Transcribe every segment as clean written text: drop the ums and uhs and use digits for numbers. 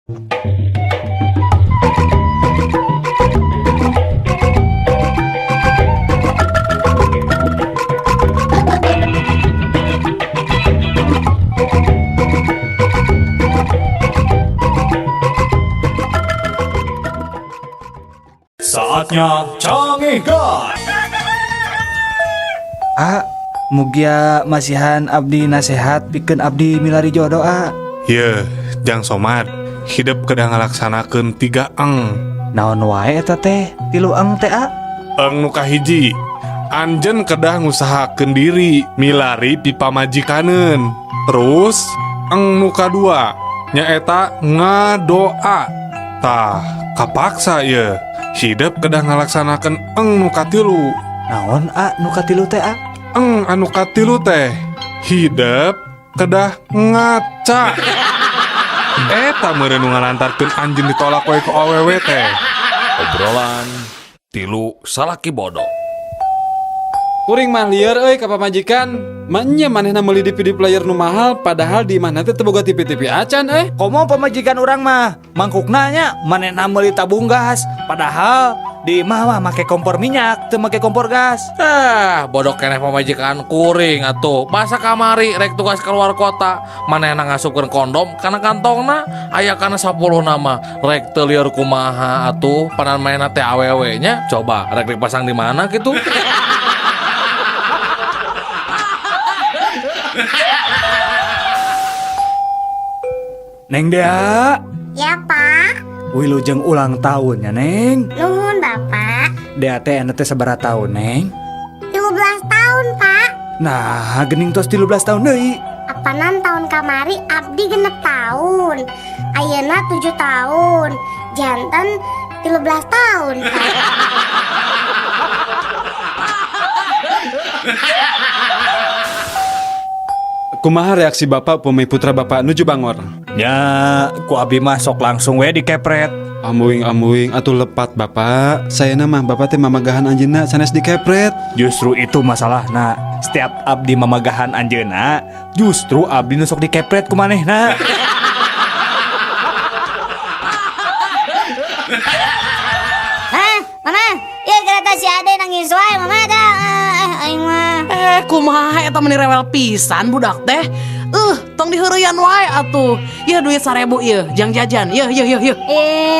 Saatnya Canggih Guys. Mugia masihan abdi nasehat pikeun abdi milari jodoh. Ye, Jang Somad, hidup kedah ngalaksanakeun 3 eng. Naon wae eta teh? 3 eng teh. Eng nu kahiji, anjeun kedah ngusahakeun diri milari pipa majikaneun. Terus eng nu kadua nyaeta ngadoa. Tah, kapaksa ye. Hidup kedah ngalaksanakeun eng nu katilu. Naon nu katilu teh? Eng anu katilu teh hidup kedah ngaca. Eta meureun nu ngalantarkeun anjeun ditolak wae ku awewe teh. Obrolan tilu salaki bodoh. Kuring mah lieur euy ka pamajikan. Manya manehna meuli DVD player nu mahal padahal di mana teh teu boga TV-TV acan Komo pamajikan urang mah mangkukna nya manehna meuli tabung gas padahal di imah mah make kompor minyak teu make kompor gas. Bodoh keneh pamajikan kuring atuh. Basa kamari rek tugas keluar kota, manehna ngasupkeun kondom kana kantongna aya kana 10 nama. Rek teu lieur kumaha atuh panan mainna teh awewe nya. Coba rek dipasang di mana kitu? Neng Dea, Ya Pak, wilujeng ulang tahunnya Neng. nuhun Bapak. Dea teh anu teh sabaraha taun Neng? 13 tahun Pak. Nah, gening tos 13 tahun deui. Apanan tahun kamari abdi genep tahun. Ayeuna 7 tahun. Janten 13 tahun Pak. Kumaha reaksi Bapak upami putra Bapak nuju bangor? Ya, ku abdi mah sok langsung we dikepret. Amuing atuh lepat Bapak. Sayana mah Bapak teh mamagahan anjeunna sanes dikepret. Justru itu masalahna. Setiap abdi mamagahan anjeunna, justru abdi nu sok dikepret ku manehna. Mama, ya kereta si Ade nangis wae Mama ada. Aing mah. Kumaha eta meni rewel pisan budak teh. Tong diheureyan wae atuh. Ieu duit 1000 ieu, jang jajan. Yeuh.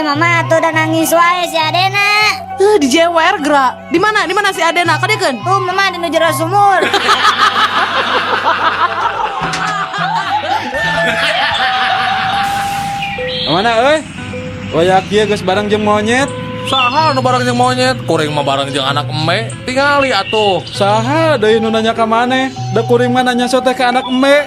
Mama tuh udah nangis wae si Adena. Dijewer gerak. Di mana si Adena? Kadekeun. Tuh Mama di jero sumur. Mana euy? Wayak ieu geus bareng jeung monyet. Saha nu bareng jeung monyet, kuring mah bareng jeung anak emme. Tingali atuh. Saha deui nu nanya ka maneh? Da kuring mah nanya sote ka anak emme.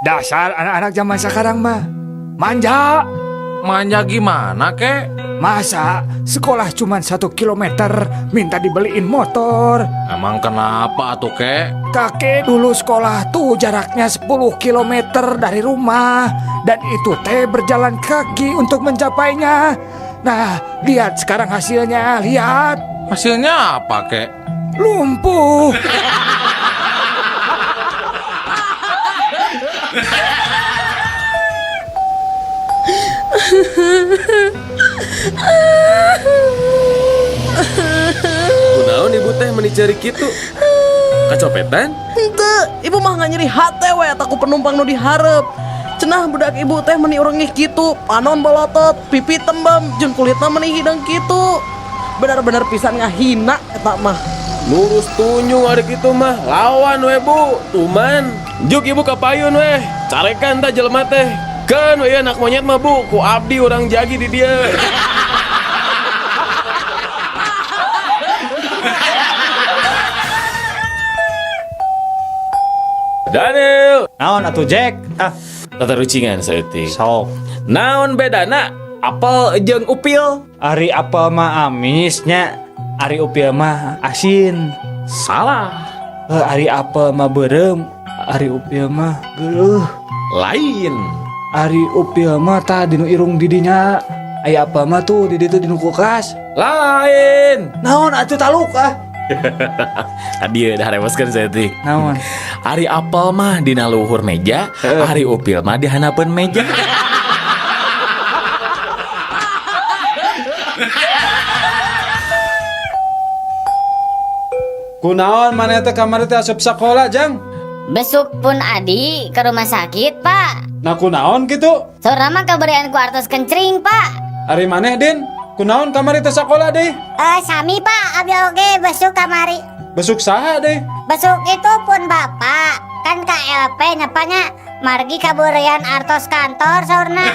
Dasar anak-anak zaman sekarang mah manja. Manja gimana kek? Masa sekolah cuma 1 kilometer minta dibeliin motor. Emang kenapa atuh kek? Kakek dulu sekolah tuh jaraknya 10 kilometer dari rumah. Dan itu teh berjalan kaki untuk mencapainya. Nah, lihat sekarang hasilnya, lihat. Hasilnya apa kek? Lumpuh. Kunaon ibu teh menicari kitu? Kacopetan? Henteu, ibu mah nganyeri hate we ataku penumpang nu dihareup. Cenah budak ibu teh meni urang ngeh kitu, panon bolotot, pipi tembem, jeung kulitna meni hidang kitu. Benar-benar pisan ngahina eta mah. Lurus tunjung ada kitu mah. Lawan we bu, tuman. Juk ibu kapayun we. Carekan tah jelema teh. Kan we anak monyet mah bu, ku abdi urang jagi di dia. Daniel, Naon atuh Jack? tata rucingan saeutik. Sok. Naon bedana apel jeung upil? Ari apel mah amisnya, ari upil mah asin. Salah. Ari apel mah beureum, ari upil mah geuleuh. Lain. Ari upil mah tah dinu irung didinya. Aya apel mah tuh di ditu dinu kulkas. Lain. Naon atuh taluk Adieu dah reweskeun setik. Naon? Ari apel mah dina luhur meja, ari upil mah di hanapeun meja. Kunaon maneh teh kamari teh asup sakola jang? Besuk pun Adi ke rumah sakit, Pak. Nah kunaon gitu? Sora mah kaberian ku artos kencring, Pak. Ari maneh Din? Kunaon kamari teh sakola deh? Sami Pak, abi oge besuk kamari. Besuk saha deh? Besuk itu pun Bapak. Kan KLP nyapanya margi kaberian artos kantor saurna.